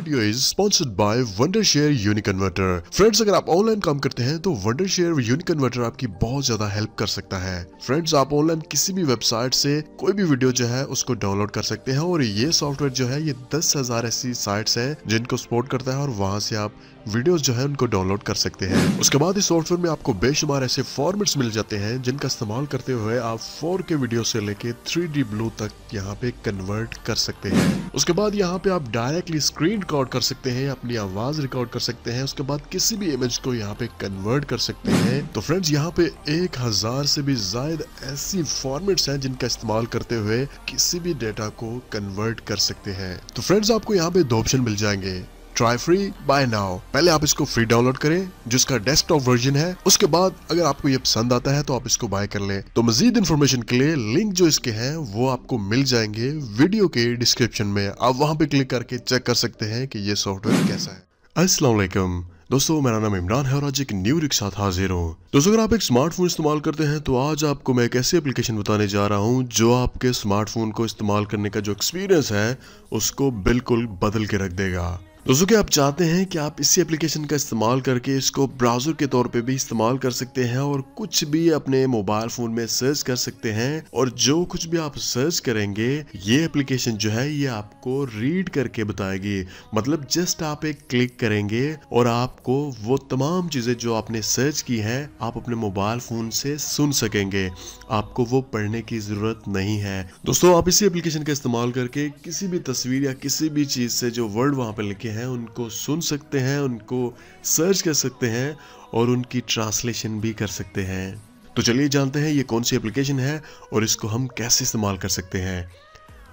Video is sponsored by Wondershare UniConverter. Friends, अगर आप online काम करते हैं तो वंडरशेयर यूनिकन्वर्टर आपकी बहुत ज्यादा हेल्प कर सकता है। फ्रेंड्स, आप ऑनलाइन किसी भी वेबसाइट से कोई भी वीडियो जो है उसको डाउनलोड कर सकते हैं और ये सॉफ्टवेयर जो है ये 10,000 ऐसी साइट्स है जिनको सपोर्ट करता है और वहां से आप वीडियोस जो है उनको डाउनलोड कर सकते हैं। उसके बाद इस सॉफ्टवेयर में आपको बेशुमार ऐसे फॉर्मेट्स मिल जाते हैं जिनका इस्तेमाल करते हुए आप 4K वीडियो से लेके 3D ब्लू तक यहाँ पे कन्वर्ट कर सकते हैं। उसके बाद यहाँ पे आप डायरेक्टली स्क्रीन रिकॉर्ड कर सकते हैं, अपनी आवाज रिकॉर्ड कर सकते हैं। उसके बाद किसी भी इमेज को यहाँ पे कन्वर्ट कर सकते हैं। तो फ्रेंड्स, यहाँ पे 1000 से भी ज्यादा ऐसी फॉर्मेट्स हैं जिनका इस्तेमाल करते हुए किसी भी डेटा को कन्वर्ट कर सकते हैं। तो फ्रेंड्स, आपको यहाँ पे 2 ऑप्शन मिल जाएंगे, ट्राई फ्री, बाय नाउ। पहले आप इसको फ्री डाउनलोड करें जिसका डेस्कटॉप वर्जन है। उसके बाद अगर आपको ये पसंद आता है तो आप इसको बाय कर लें। तो मजीद इन्फॉर्मेशन के लिए लिंक जो इसके हैं वो आपको मिल जाएंगे वीडियो के डिस्क्रिप्शन में। आप वहां पे क्लिक करके चेक कर सकते हैं कि ये सॉफ्टवेयर कैसा है। अस्सलाम वालेकुम दोस्तों, मेरा नाम इमरान है और आज एक न्यू रिक साथ हाजिर हूँ। दोस्तों, अगर आप एक स्मार्टफोन इस्तेमाल करते हैं तो आज आपको मैं एक ऐसी एप्लीकेशन बताने जा रहा हूँ जो आपके स्मार्टफोन को इस्तेमाल करने का जो एक्सपीरियंस है उसको बिल्कुल बदल के रख देगा। दोस्तों, क्या आप चाहते हैं कि आप इसी एप्लीकेशन का इस्तेमाल करके इसको ब्राउज़र के तौर पे भी इस्तेमाल कर सकते हैं और कुछ भी अपने मोबाइल फ़ोन में सर्च कर सकते हैं और जो कुछ भी आप सर्च करेंगे ये एप्लीकेशन जो है ये आपको रीड करके बताएगी। मतलब जस्ट आप एक क्लिक करेंगे और आपको वो तमाम चीज़ें जो आपने सर्च की हैं आप अपने मोबाइल फ़ोन से सुन सकेंगे। आपको वो पढ़ने की ज़रूरत नहीं है। दोस्तों, आप इसी एप्लीकेशन का इस्तेमाल करके किसी भी तस्वीर या किसी भी चीज़ से जो वर्ड वहाँ पर लिखे हैं उनको सुन सकते हैं, उनको सर्च कर सकते हैं और उनकी ट्रांसलेशन भी कर सकते हैं। तो चलिए जानते हैं ये कौन सी एप्लीकेशन है और इसको हम कैसे इस्तेमाल कर सकते हैं।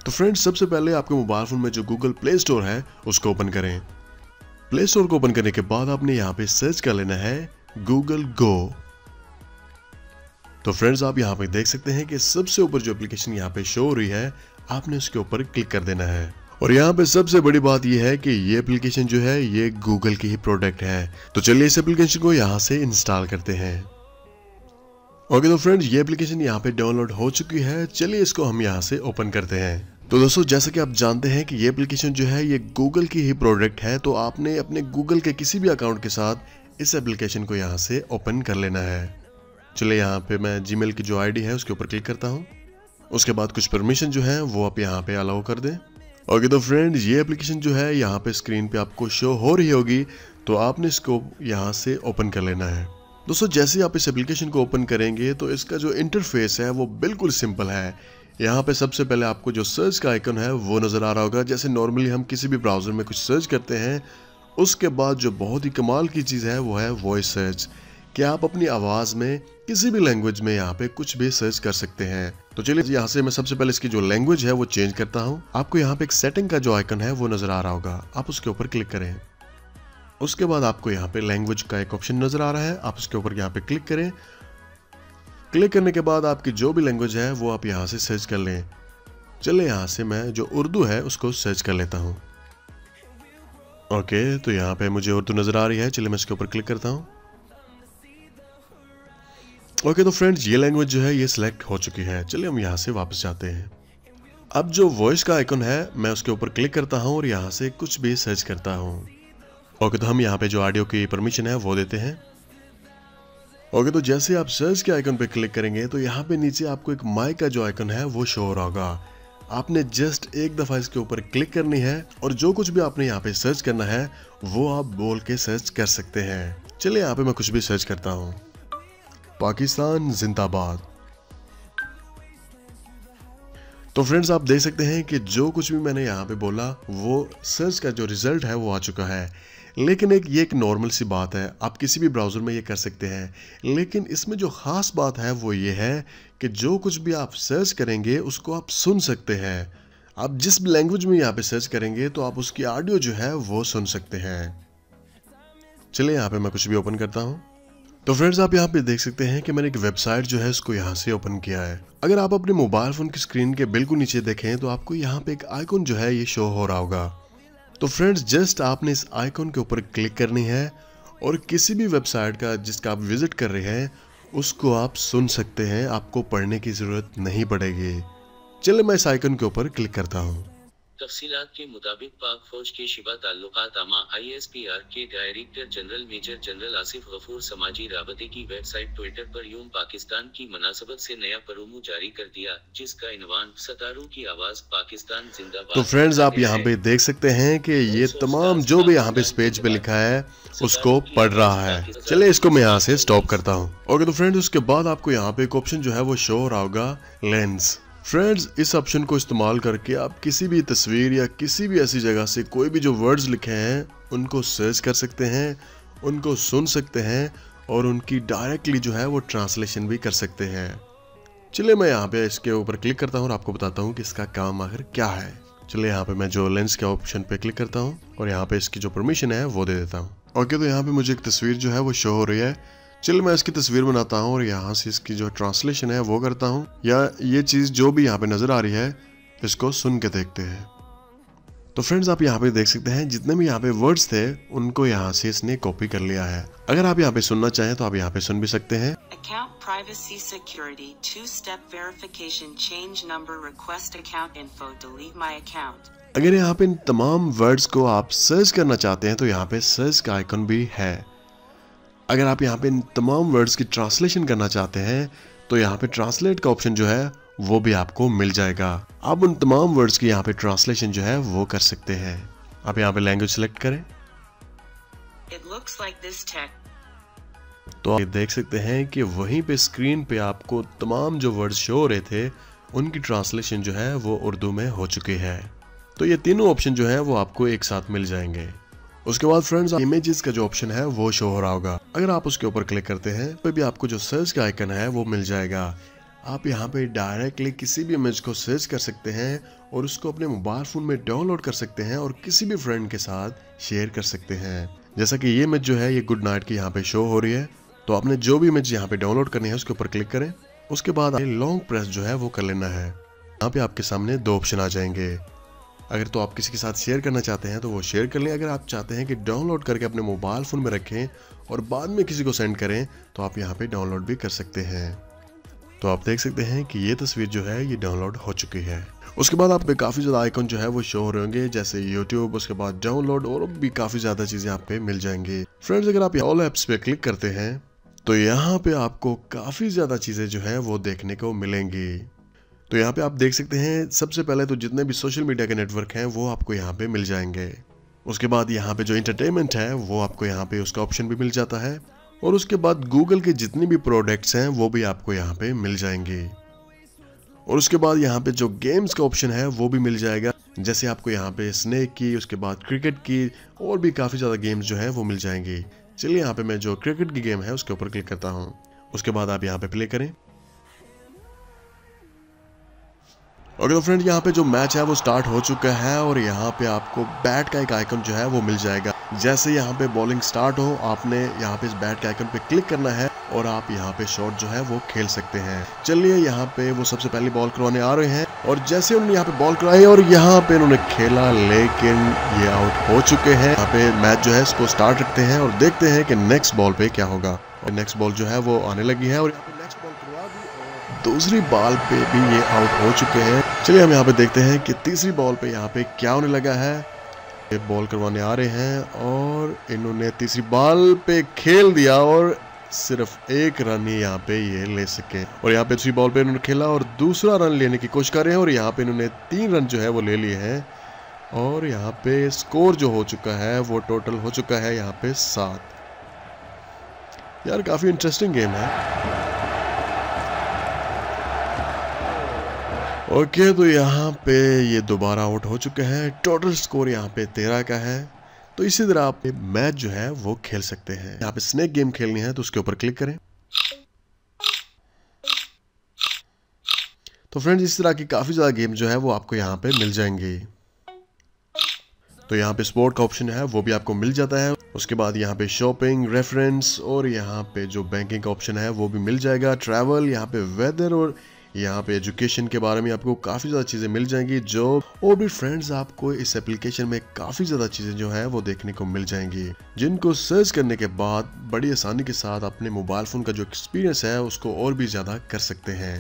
तो फ्रेंड्स, सबसे पहले आपके मोबाइल फोन में जो गूगल प्ले स्टोर है उसको ओपन करें। प्ले स्टोर को ओपन करने के बाद आपने यहाँ पे सर्च कर लेना है गूगल गो। तो फ्रेंड्स, आप यहाँ पे देख सकते हैं कि सबसे ऊपर जो एप्लीकेशन यहाँ पे शो हो रही है आपने उसके ऊपर क्लिक कर देना है। और यहाँ पे सबसे बड़ी बात यह है कि ये एप्लीकेशन जो है ये गूगल की ही प्रोडक्ट है। तो चलिए इस एप्लीकेशन को यहाँ से इंस्टॉल करते हैं। ओके, तो फ्रेंड्स, ये एप्लीकेशन यहाँ पे डाउनलोड हो चुकी है। चलिए इसको हम यहाँ से ओपन करते हैं। तो दोस्तों, जैसा कि आप जानते हैं कि ये एप्लीकेशन जो है ये गूगल की ही प्रोडक्ट है, तो आपने अपने गूगल के किसी भी अकाउंट के साथ इस एप्लीकेशन को यहाँ से ओपन कर लेना है। चलिए यहाँ पे मैं जीमेल की जो आईडी है उसके ऊपर क्लिक करता हूँ। उसके बाद कुछ परमिशन जो है वो आप यहाँ पे अलाउ कर दें। ओके, तो फ्रेंड्स, ये एप्लीकेशन जो है यहाँ पे स्क्रीन पे आपको शो हो रही होगी, तो आपने इसको यहाँ से ओपन कर लेना है। दोस्तों, जैसे आप इस एप्लीकेशन को ओपन करेंगे तो इसका जो इंटरफेस है वो बिल्कुल सिंपल है। यहाँ पे सबसे पहले आपको जो सर्च का आइकन है वो नज़र आ रहा होगा। जैसे नॉर्मली हम किसी भी ब्राउज़र में कुछ सर्च करते हैं, उसके बाद जो बहुत ही कमाल की चीज़ है वो है वॉइस सर्च, कि आप अपनी आवाज़ में किसी भी लैंग्वेज में यहाँ पे कुछ भी सर्च कर सकते हैं। तो चलिए यहाँ से मैं सबसे पहले इसकी जो लैंग्वेज है वो चेंज करता हूँ। आपको यहाँ पे एक सेटिंग का जो आइकन है वो नज़र आ रहा होगा, आप उसके ऊपर क्लिक करें। उसके बाद आपको यहाँ पे लैंग्वेज का एक ऑप्शन नज़र आ रहा है, आप उसके ऊपर यहाँ पे क्लिक करें। क्लिक करने के बाद आपकी जो भी लैंग्वेज है वो आप यहाँ से सर्च कर लें। चलिए यहाँ से मैं जो उर्दू है उसको सर्च कर लेता हूँ। ओके, तो यहाँ पे मुझे उर्दू नज़र आ रही है। चलिए मैं इसके ऊपर क्लिक करता हूँ। ओके, तो फ्रेंड्स, ये लैंग्वेज जो है ये सिलेक्ट हो चुकी है। चलिए हम यहाँ से वापस जाते हैं। अब जो वॉइस का आइकन है मैं उसके ऊपर क्लिक करता हूँ और यहाँ से कुछ भी सर्च करता हूँ। ओके, तो हम यहाँ पे जो ऑडियो की परमिशन है वो देते हैं। ओके, तो जैसे आप सर्च के आइकन पे क्लिक करेंगे तो यहाँ पे नीचे आपको एक माइक का जो आइकन है वो शो हो रहा होगा। आपने जस्ट एक दफ़ा इसके ऊपर क्लिक करनी है और जो कुछ भी आपने यहाँ पे सर्च करना है वो आप बोल के सर्च कर सकते हैं। चलिए यहाँ पे मैं कुछ भी सर्च करता हूँ, पाकिस्तान जिंदाबाद। तो फ्रेंड्स, आप देख सकते हैं कि जो कुछ भी मैंने यहाँ पे बोला वो सर्च का जो रिजल्ट है वो आ चुका है। लेकिन ये एक नॉर्मल सी बात है, आप किसी भी ब्राउज़र में ये कर सकते हैं। लेकिन इसमें जो ख़ास बात है वो ये है कि जो कुछ भी आप सर्च करेंगे उसको आप सुन सकते हैं। आप जिस भी लैंग्वेज में यहाँ पे सर्च करेंगे तो आप उसकी ऑडियो जो है वो सुन सकते हैं। चलिए यहाँ पे मैं कुछ भी ओपन करता हूँ। तो फ्रेंड्स, आप यहाँ पे देख सकते हैं कि मैंने एक वेबसाइट जो है उसको यहाँ से ओपन किया है। अगर आप अपने मोबाइल फ़ोन की स्क्रीन के बिल्कुल नीचे देखें तो आपको यहाँ पे एक आइकन जो है ये शो हो रहा होगा। तो फ्रेंड्स, जस्ट आपने इस आइकन के ऊपर क्लिक करनी है और किसी भी वेबसाइट का जिसका आप विजिट कर रहे हैं उसको आप सुन सकते हैं, आपको पढ़ने की ज़रूरत नहीं पड़ेगी। चलिए मैं इस आइकन के ऊपर क्लिक करता हूँ। तफसीलात के मुताबिक पाक फौज के शिबा ताल्लुकात आमा ISPR के director general major general Asif Ghafoor समाजी राबते की वेबसाइट ट्विटर पर यूम पाकिस्तान की मुनासबत से नया प्रोमो जारी कर दिया, जिसका इनवान सतारों की आवाज पाकिस्तान जिंदाबाद। तो फ्रेंड्स आप यहाँ पे देख सकते हैं कि ये तमाम जो भी यहाँ पे इस पेज पे लिखा है उसको पढ़ रहा है। चलिए इसको मैं यहाँ से स्टॉप करता हूँ। ओके तो फ्रेंड्स उसके बाद आपको यहाँ पे एक ऑप्शन जो है वो शो हो रहा होगा लेंस। फ्रेंड्स इस ऑप्शन को इस्तेमाल करके आप किसी भी तस्वीर या किसी भी ऐसी जगह से कोई भी जो वर्ड्स लिखे हैं उनको सर्च कर सकते हैं, उनको सुन सकते हैं और उनकी डायरेक्टली जो है वो ट्रांसलेशन भी कर सकते हैं। चलिए मैं यहाँ पे इसके ऊपर क्लिक करता हूँ और आपको बताता हूँ कि इसका काम आखिर क्या है। चलिए यहाँ पे मैं जो लेंस के ऑप्शन पे क्लिक करता हूँ और यहाँ पे इसकी जो परमिशन है वो दे देता हूँ। ओके तो यहाँ पे मुझे एक तस्वीर जो है वो शो हो रही है। चलिए मैं इसकी तस्वीर बनाता हूँ और यहाँ से इसकी जो ट्रांसलेशन है वो करता हूँ, या ये चीज़ जो भी यहाँ पे नज़र आ रही है इसको सुन के देखते हैं। तो फ्रेंड्स आप यहाँ पे देख सकते हैं जितने भी यहाँ पे वर्ड्स थे उनको यहाँ से इसने कॉपी कर लिया है। अगर आप यहाँ पे सुनना चाहें तो आप यहाँ पे सुन भी सकते हैं। Account privacy security, 2-step verification, change number, request account info, delete my account। अगर यहाँ पे इन तमाम वर्ड्स को आप सर्च करना चाहते हैं तो यहाँ पे सर्च का आइकन भी है। अगर आप यहाँ पे इन तमाम वर्ड्स की ट्रांसलेशन करना चाहते हैं तो यहाँ पे ट्रांसलेट का ऑप्शन जो है वो भी आपको मिल जाएगा। आप उन तमाम वर्ड्स की यहाँ पे ट्रांसलेशन जो है वो कर सकते हैं। आप यहाँ पे लैंग्वेज सेलेक्ट करें। It looks like this text। तो आप देख सकते हैं कि वहीं पे स्क्रीन पे आपको तमाम जो वर्ड्स शो हो रहे थे उनकी ट्रांसलेशन जो है वो उर्दू में हो चुकी है। तो ये तीनों ऑप्शन जो है वो आपको एक साथ मिल जाएंगे। उसके बाद फ्रेंड्स इमेजेस का जो ऑप्शन है वो शो हो रहा होगा। अगर आप उसके ऊपर क्लिक करते हैं तो भी आपको जो सर्च का आइकन है वो मिल जाएगा। आप यहाँ पे डायरेक्टली किसी भी इमेज को सर्च कर सकते हैं और उसको अपने मोबाइल फोन में डाउनलोड कर सकते हैं और किसी भी फ्रेंड के साथ शेयर कर सकते हैं। जैसा कि ये इमेज जो है ये गुड नाइट की यहाँ पे शो हो रही है। तो आपने जो भी इमेज यहाँ पे डाउनलोड करनी है उसके ऊपर क्लिक करें। उसके बाद लॉन्ग प्रेस जो है वो कर लेना है। यहाँ पे आपके सामने दो ऑप्शन आ जाएंगे। अगर तो आप किसी के साथ शेयर करना चाहते हैं तो वो शेयर कर लें। अगर आप चाहते हैं कि डाउनलोड करके अपने मोबाइल फ़ोन में रखें और बाद में किसी को सेंड करें तो आप यहाँ पे डाउनलोड भी कर सकते हैं। तो आप देख सकते हैं कि ये तस्वीर जो है ये डाउनलोड हो चुकी है। उसके बाद आप पे काफ़ी ज़्यादा आइकन जो है वो शो हो रहे होंगे, जैसे यूट्यूब, उसके बाद डाउनलोड और भी काफ़ी ज़्यादा चीज़ें आप पे मिल जाएंगी। फ्रेंड्स अगर आप ऑल ऐप्स पे क्लिक करते हैं तो यहाँ पे आपको काफ़ी ज़्यादा चीज़ें जो है वो देखने को मिलेंगी। तो यहाँ पे आप देख सकते हैं सबसे पहले तो जितने भी सोशल मीडिया के नेटवर्क हैं वो आपको यहाँ पे मिल जाएंगे। उसके बाद यहाँ पे जो इंटरटेनमेंट है वो आपको यहाँ पे उसका ऑप्शन भी मिल जाता है और उसके बाद गूगल के जितनी भी प्रोडक्ट्स हैं वो भी आपको यहाँ पे मिल जाएंगे। और उसके बाद यहाँ पे जो गेम्स का ऑप्शन है वो भी मिल जाएगा, जैसे आपको यहाँ पे स्नेक की, उसके बाद क्रिकेट की और भी काफ़ी ज़्यादा गेम्स जो है वो मिल जाएंगी। चलिए यहाँ पे मैं जो क्रिकेट की गेम है उसके ऊपर क्लिक करता हूँ। उसके बाद आप यहाँ पे प्ले करें। ओके तो फ्रेंड यहाँ पे जो मैच है वो स्टार्ट हो चुका है और यहाँ पे आपको बैट का एक आइकन जो है वो मिल जाएगा। जैसे यहाँ पे बॉलिंग स्टार्ट हो आपने यहाँ पे इस बैट के आइकन पे क्लिक करना है और आप यहाँ पे शॉट जो है वो खेल सकते हैं। चलिए यहाँ पे वो सबसे पहले बॉल करवाने आ रहे हैं और जैसे उन्होंने यहाँ पे बॉल करवाई और यहाँ पे उन्होंने खेला लेकिन ये आउट हो चुके हैं। यहाँ पे मैच जो है इसको स्टार्ट रखते हैं और देखते हैं कि नेक्स्ट बॉल पे क्या होगा। और नेक्स्ट बॉल जो है वो आने लगी है और यहाँ पे नेक्स्ट बॉल करवा दी, दूसरी बॉल पे भी ये आउट हो चुके हैं। चलिए हम यहाँ पे देखते हैं कि तीसरी बॉल पे यहाँ पे क्या होने लगा है। ये बॉल करवाने आ रहे हैं और इन्होंने तीसरी बॉल पे खेल दिया और सिर्फ एक रन ही यहाँ पे ये ले सके। और यहाँ पे दूसरी बॉल पे इन्होंने खेला और दूसरा रन लेने की कोशिश कर रहे हैं और यहाँ पे इन्होंने 3 रन जो है वो ले लिए हैं और यहाँ पे स्कोर जो हो चुका है वो टोटल हो चुका है यहाँ पे 7। यार काफी इंटरेस्टिंग गेम है। ओके तो यहाँ पे ये दोबारा आउट हो चुके हैं। टोटल स्कोर यहाँ पे 13 का है। तो इसी तरह आप मैच जो है वो खेल सकते हैं। यहाँ पे स्नेक गेम खेलनी है तो उसके ऊपर क्लिक करें। तो फ्रेंड्स इस तरह की काफी ज्यादा गेम जो है वो आपको यहाँ पे मिल जाएंगी। तो यहाँ पे स्पोर्ट का ऑप्शन है वो भी आपको मिल जाता है। उसके बाद यहाँ पे शॉपिंग, रेफरेंस और यहाँ पे जो बैंकिंग का ऑप्शन है वो भी मिल जाएगा। ट्रैवल, यहाँ पे वेदर और यहाँ पे एजुकेशन के बारे में आपको काफ़ी ज़्यादा चीज़ें मिल जाएंगी। जो और भी फ्रेंड्स आपको इस एप्लीकेशन में काफ़ी ज़्यादा चीज़ें जो है वो देखने को मिल जाएंगी, जिनको सर्च करने के बाद बड़ी आसानी के साथ अपने मोबाइल फ़ोन का जो एक्सपीरियंस है उसको और भी ज़्यादा कर सकते हैं।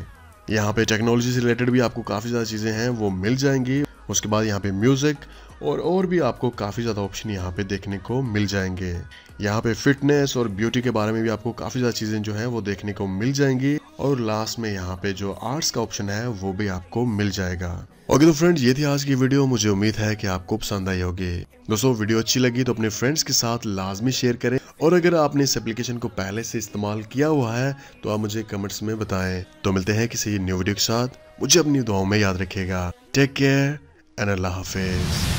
यहाँ पे टेक्नोलॉजी से रिलेटेड भी आपको काफ़ी ज़्यादा चीज़ें हैं वो मिल जाएंगी। उसके बाद यहाँ पे म्यूजिक और भी आपको काफ़ी ज़्यादा ऑप्शन यहाँ पे देखने को मिल जाएंगे। यहाँ पे फिटनेस और ब्यूटी के बारे में भी आपको काफ़ी ज़्यादा चीज़ें जो है वो देखने को मिल जाएंगी। और लास्ट में यहाँ पे जो आर्ट्स का ऑप्शन है वो भी आपको मिल जाएगा। ओके तो फ्रेंड्स, ये थी आज की वीडियो। मुझे उम्मीद है कि आपको पसंद आई होगी। दोस्तों, वीडियो अच्छी लगी तो अपने फ्रेंड्स के साथ लाजमी शेयर करें, और अगर आपने इस एप्लीकेशन को पहले से इस्तेमाल किया हुआ है तो आप मुझे कमेंट्स में बताएं। तो मिलते हैं किसी न्यू वीडियो के साथ। मुझे अपनी दुआओं में याद रखिएगा। टेक केयर एंड अल्लाह हाफिज।